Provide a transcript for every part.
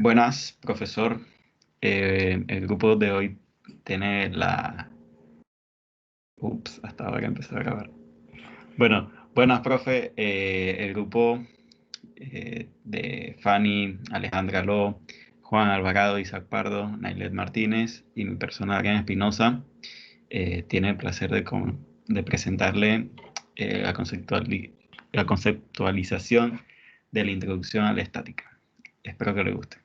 Buenas, profesor. El grupo de hoy tiene Ups, hasta ahora empezó a grabar. Bueno, buenas, profe. El grupo de Fanny, Alejandra Ló, Juan Alvarado, Isaac Pardo, Nailet Martínez y mi persona, Adrián Espinosa, tiene el placer de presentarle la conceptualización de la introducción a la estática. Espero que le guste.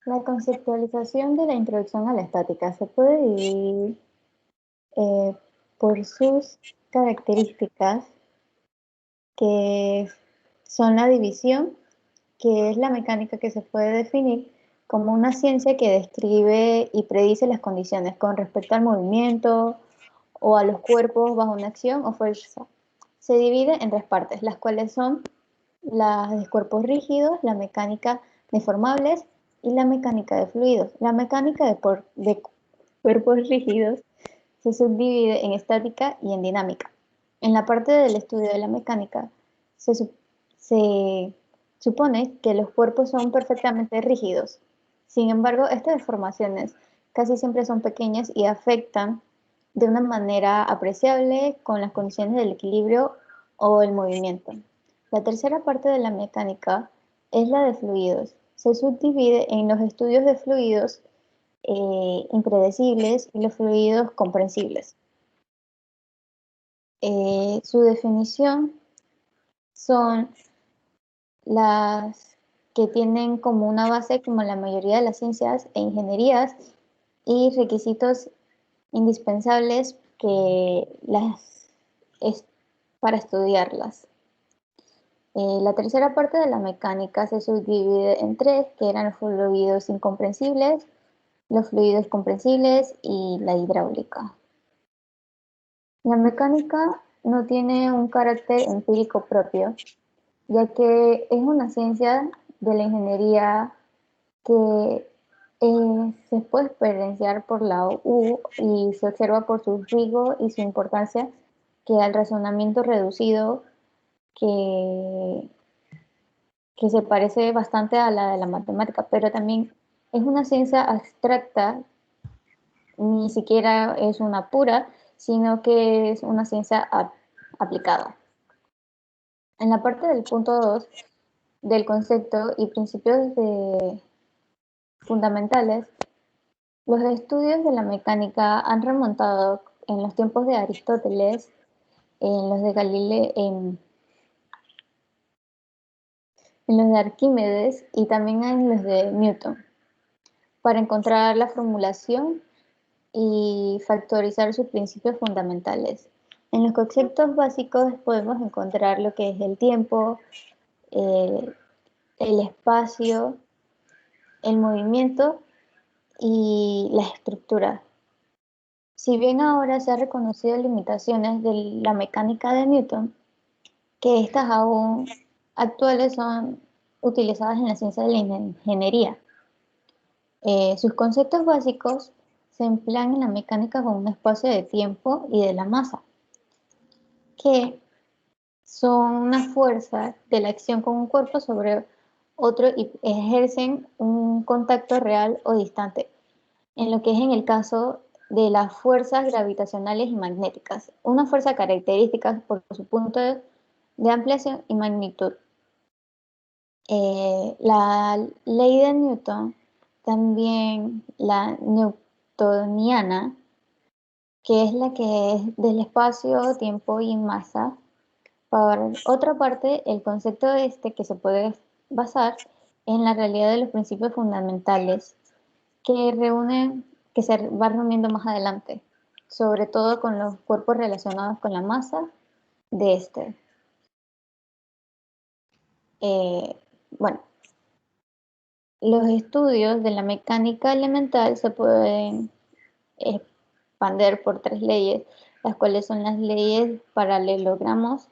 La conceptualización de la introducción a la estática se puede dividir por sus características, que son la división, que es la mecánica que se puede definir como una ciencia que describe y predice las condiciones con respecto al movimiento o a los cuerpos bajo una acción o fuerza. Se divide en tres partes, las cuales son las de cuerpos rígidos, la mecánica deformables y la mecánica de fluidos. La mecánica de cuerpos rígidos se subdivide en estática y en dinámica. En la parte del estudio de la mecánica se supone que los cuerpos son perfectamente rígidos. Sin embargo, estas deformaciones casi siempre son pequeñas y afectan de una manera apreciable con las condiciones del equilibrio o el movimiento. La tercera parte de la mecánica es la de fluidos. Se subdivide en los estudios de fluidos impredecibles y los fluidos comprensibles. Su definición son las que tienen como una base, como la mayoría de las ciencias e ingenierías, y requisitos indispensables para estudiarlas. La tercera parte de la mecánica se subdivide en tres, que eran los fluidos incomprensibles, los fluidos comprensibles y la hidráulica. La mecánica no tiene un carácter empírico propio, ya que es una ciencia de la ingeniería que se puede experienciar por la U y se observa por su riesgo y su importancia, que al razonamiento reducido que se parece bastante a la de la matemática, pero también es una ciencia abstracta, ni siquiera es una pura, sino que es una ciencia aplicada. En la parte del punto 2 del concepto y principios fundamentales, los estudios de la mecánica han remontado en los tiempos de Aristóteles, en los de Galileo, en los de Arquímedes y también en los de Newton, para encontrar la formulación y factorizar sus principios fundamentales. En los conceptos básicos podemos encontrar lo que es el tiempo, el espacio, el movimiento y la estructura. Si bien ahora se han reconocido limitaciones de la mecánica de Newton, que estas aún actuales son utilizadas en la ciencia de la ingeniería. Sus conceptos básicos se emplean en la mecánica con un espacio de tiempo y de la masa, que son una fuerza de la acción con un cuerpo sobre otro y ejercen un contacto real o distante, en lo que es en el caso de las fuerzas gravitacionales y magnéticas, una fuerza característica por su punto de ampliación y magnitud. La ley de Newton, también la newtoniana, que es la que es del espacio, tiempo y masa. Por otra parte, el concepto que se puede basar en la realidad de los principios fundamentales que se va reuniendo más adelante, sobre todo con los cuerpos relacionados con la masa de este. Bueno, los estudios de la mecánica elemental se pueden expander por tres leyes, las cuales son las leyes paralelogramos,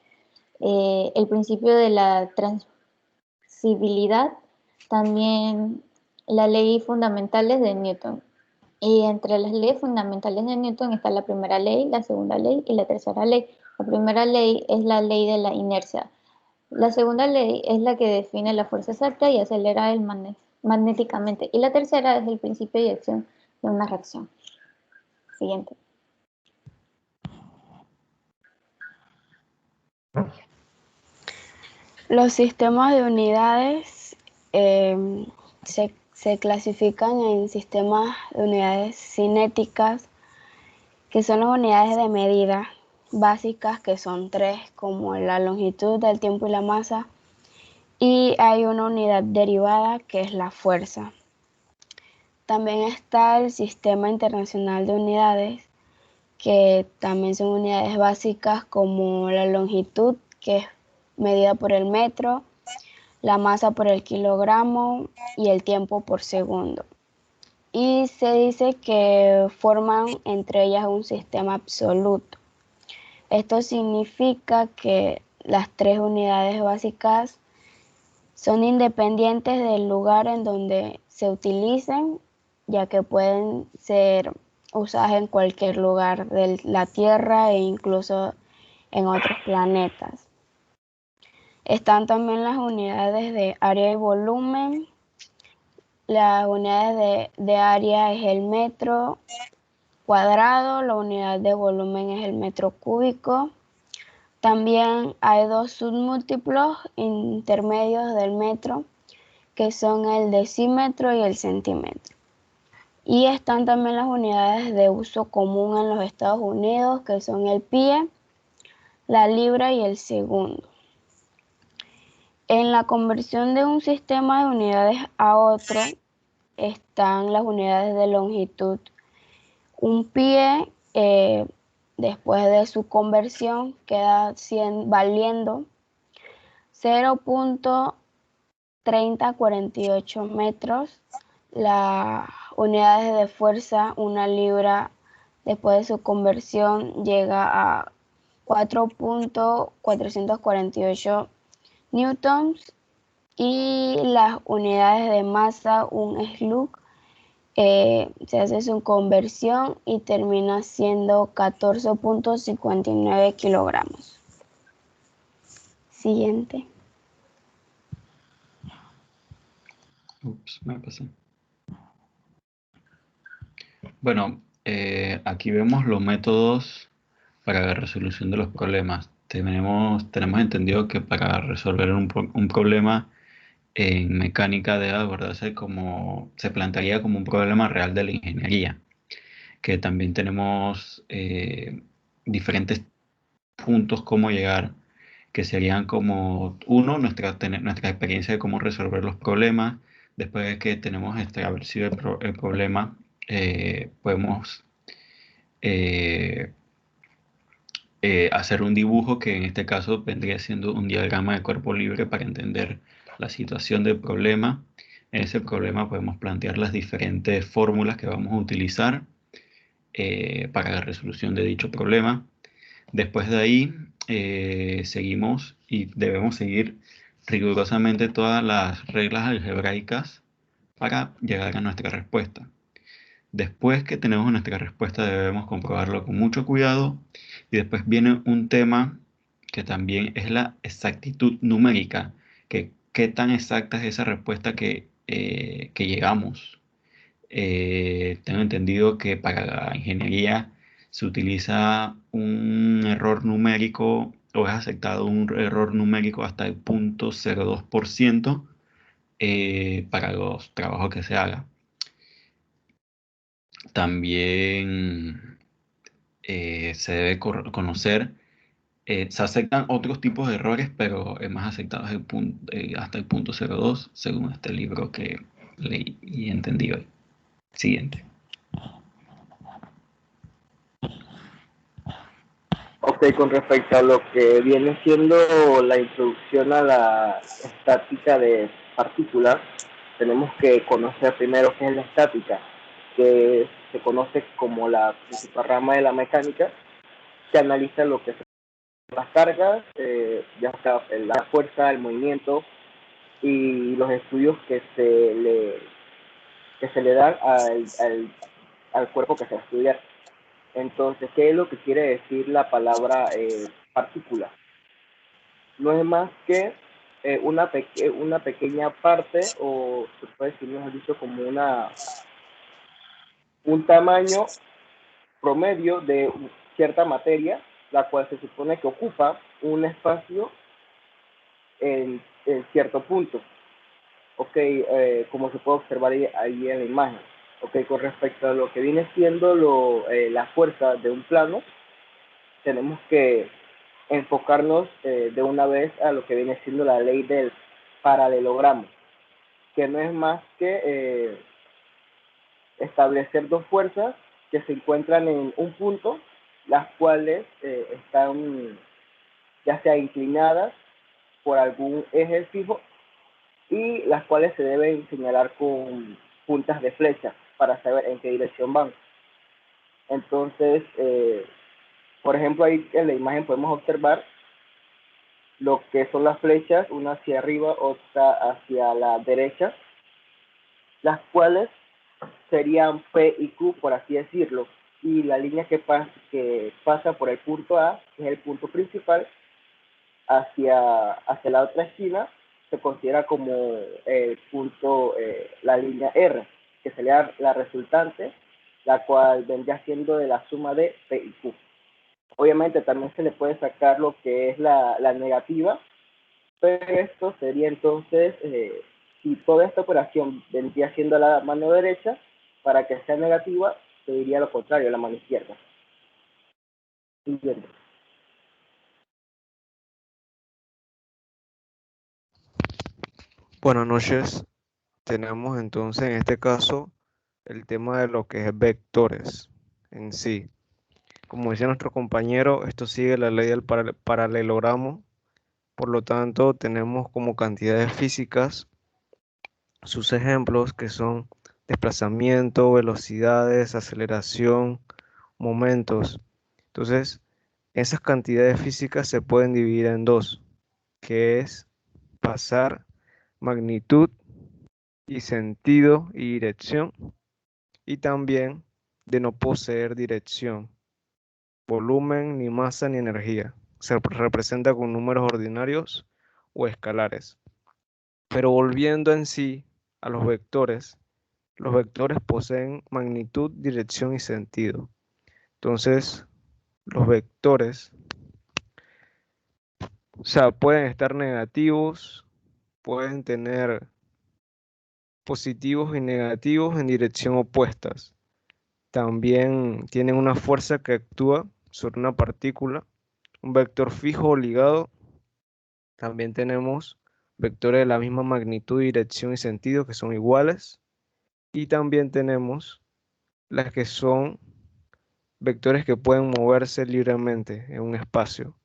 el principio de la transmisibilidad, también la ley fundamentales de Newton. Y entre las leyes fundamentales de Newton está la primera ley, la segunda ley y la tercera ley. La primera ley es la ley de la inercia. La segunda ley es la que define la fuerza exacta y acelera magnéticamente. Y la tercera es el principio de acción de una reacción. Siguiente. Los sistemas de unidades se clasifican en sistemas de unidades cinéticas, que son las unidades de medida básicas, que son tres, como la longitud, el tiempo y la masa. Y hay una unidad derivada, que es la fuerza. También está el Sistema Internacional de Unidades, que también son unidades básicas, como la longitud, que es medida por el metro, la masa por el kilogramo y el tiempo por segundo. Y se dice que forman entre ellas un sistema absoluto. Esto significa que las tres unidades básicas son independientes del lugar en donde se utilicen, ya que pueden ser usadas en cualquier lugar de la Tierra e incluso en otros planetas. Están también las unidades de área y volumen. Las unidades de área es el metro cuadrado, la unidad de volumen es el metro cúbico. También hay dos submúltiplos intermedios del metro, que son el decímetro y el centímetro. Y están también las unidades de uso común en los Estados Unidos, que son el pie, la libra y el segundo. En la conversión de un sistema de unidades a otro están las unidades de longitud. Un pie, después de su conversión, queda valiendo 0.3048 metros. Las unidades de fuerza, una libra, después de su conversión, llega a 4.448 newtons. Y las unidades de masa, un slug, se hace su conversión y termina siendo 14.59 kilogramos. Siguiente. Ups, me pasé. Bueno, aquí vemos los métodos para la resolución de los problemas. Tenemos entendido que para resolver un problema en mecánica debe abordarse como, se plantearía como un problema real de la ingeniería, que también tenemos diferentes puntos cómo llegar, que serían como, uno, nuestra experiencia de cómo resolver los problemas. Después de que tenemos establecido el problema, podemos eh, hacer un dibujo, que en este caso vendría siendo un diagrama de cuerpo libre para entender la situación del problema. En ese problema podemos plantear las diferentes fórmulas que vamos a utilizar para la resolución de dicho problema. Después de ahí seguimos y debemos seguir rigurosamente todas las reglas algebraicas para llegar a nuestra respuesta. Después que tenemos nuestra respuesta debemos comprobarlo con mucho cuidado, y después viene un tema que también es la exactitud numérica, que qué tan exacta es esa respuesta que llegamos. Tengo entendido que para la ingeniería se utiliza un error numérico, o es aceptado un error numérico hasta el 0.02% para los trabajos que se hagan. También se debe conocer, se aceptan otros tipos de errores, pero el más aceptado es hasta el 0.02, según este libro que leí y entendí hoy. Siguiente. Ok, con respecto a lo que viene siendo la introducción a la estática de partículas, tenemos que conocer primero qué es la estática, que se conoce como la principal rama de la mecánica, que analiza lo que son las cargas, ya sea la fuerza, el movimiento y los estudios que se le dan al cuerpo que se va a estudiar. Entonces, ¿qué es lo que quiere decir la palabra partícula? No es más que una pequeña parte, o se puede decir, mejor dicho, como un tamaño promedio de cierta materia, la cual se supone que ocupa un espacio en cierto punto. Ok, como se puede observar ahí en la imagen. Ok, con respecto a lo que viene siendo la fuerza de un plano, tenemos que enfocarnos de una vez a lo que viene siendo la ley del paralelogramo, que no es más que establecer dos fuerzas que se encuentran en un punto, las cuales están ya sea inclinadas por algún eje fijo y las cuales se deben señalar con puntas de flecha para saber en qué dirección van. Entonces, por ejemplo, ahí en la imagen podemos observar lo que son las flechas, una hacia arriba, otra hacia la derecha, las cuales serían P y Q, por así decirlo, y la línea que pasa por el punto A, que es el punto principal, hacia la otra esquina, se considera como el punto, la línea R, que sería la resultante, la cual vendría siendo de la suma de P y Q. Obviamente también se le puede sacar lo que es la negativa, pero esto sería entonces, si toda esta operación vendría siendo la mano derecha, para que sea negativa, se diría lo contrario, la mano izquierda. Siguiente. Buenas noches. Tenemos entonces en este caso el tema de lo que es vectores en sí. Como decía nuestro compañero, esto sigue la ley del paralelogramo. Por lo tanto, tenemos como cantidades físicas sus ejemplos que son desplazamiento, velocidades, aceleración, momentos. Entonces, esas cantidades físicas se pueden dividir en dos, que es pasar, magnitud y sentido y dirección, y también de no poseer dirección, volumen, ni masa, ni energía. Se representa con números ordinarios o escalares. Pero volviendo en sí a los vectores poseen magnitud, dirección y sentido. Entonces, los vectores, o sea, pueden estar negativos, pueden tener positivos y negativos en dirección opuestas. También tienen una fuerza que actúa sobre una partícula, un vector fijo o ligado. También tenemos vectores de la misma magnitud, dirección y sentido que son iguales. Y también tenemos las que son vectores que pueden moverse libremente en un espacio.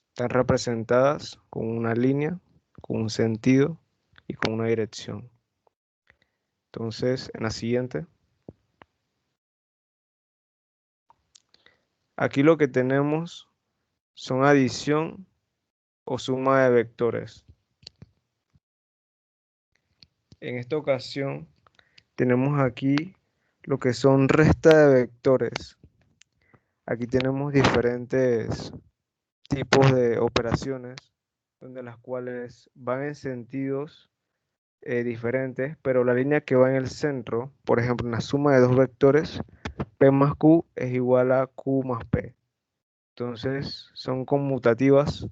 Están representadas con una línea, con un sentido y con una dirección. Entonces, en la siguiente. Aquí lo que tenemos son adición o suma de vectores. En esta ocasión tenemos aquí lo que son resta de vectores. Aquí tenemos diferentes tipos de operaciones donde las cuales van en sentidos diferentes, pero la línea que va en el centro, por ejemplo, en la suma de dos vectores, P más Q es igual a Q más P. Entonces son conmutativas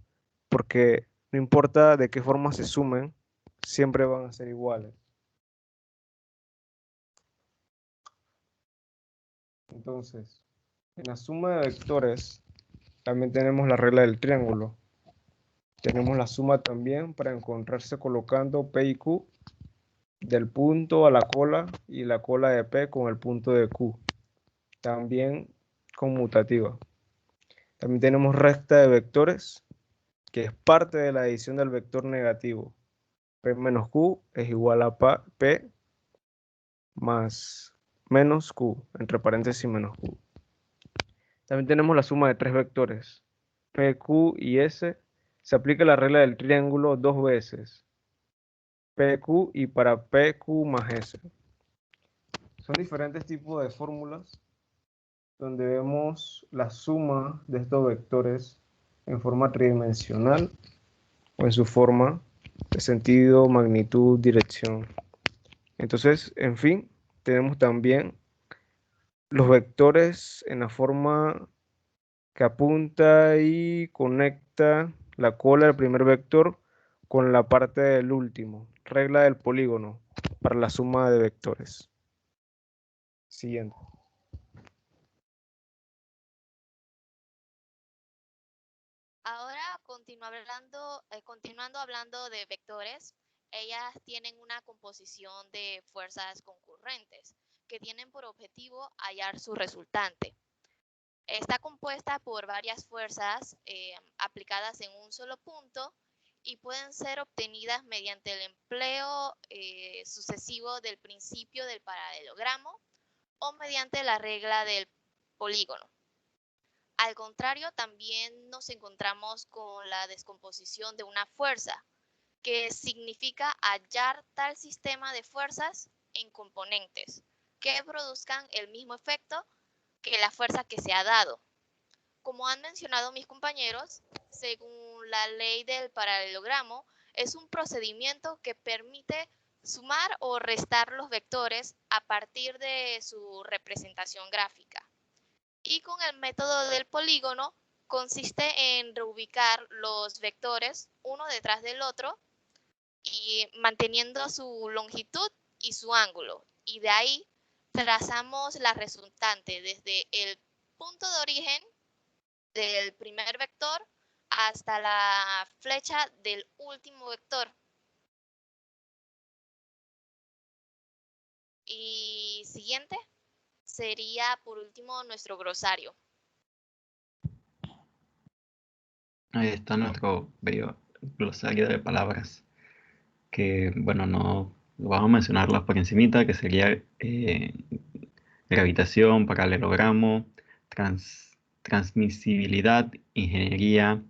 porque no importa de qué forma se sumen, siempre van a ser iguales. Entonces, en la suma de vectores también tenemos la regla del triángulo. Tenemos la suma también para encontrarse colocando P y Q del punto a la cola y la cola de P con el punto de Q. También conmutativa. También tenemos resta de vectores, que es parte de la adición del vector negativo. P menos Q es igual a P más menos Q, entre paréntesis menos Q. También tenemos la suma de tres vectores, P, Q y S. Se aplica la regla del triángulo dos veces, PQ y para PQ más S. Son diferentes tipos de fórmulas donde vemos la suma de estos vectores en forma tridimensional o en su forma de sentido, magnitud, dirección. Entonces, en fin, tenemos también los vectores en la forma que apunta y conecta la cola del primer vector con la parte del último. Regla del polígono para la suma de vectores. Siguiente. Ahora continuando hablando de vectores, ellas tienen una composición de fuerzas concurrentes que tienen por objetivo hallar su resultante. Está compuesta por varias fuerzas aplicadas en un solo punto y pueden ser obtenidas mediante el empleo sucesivo del principio del paralelogramo o mediante la regla del polígono. Al contrario, también nos encontramos con la descomposición de una fuerza, que significa hallar tal sistema de fuerzas en componentes que produzcan el mismo efecto que la fuerza que se ha dado. Como han mencionado mis compañeros, según la ley del paralelogramo, es un procedimiento que permite sumar o restar los vectores a partir de su representación gráfica. Y con el método del polígono consiste en reubicar los vectores uno detrás del otro y manteniendo su longitud y su ángulo. Y de ahí trazamos la resultante desde el punto de origen del primer vector hasta la flecha del último vector. Y siguiente sería por último nuestro glosario. Ahí está nuestro bello glosario de palabras, que bueno, no vamos a mencionarlas por encimita, que sería gravitación, paralelogramo, transmisibilidad, ingeniería,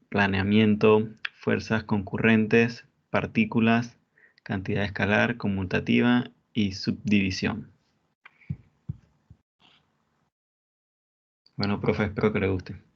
planeamiento, fuerzas concurrentes, partículas, cantidad escalar, conmutativa y subdivisión. Bueno, profe, espero que le guste.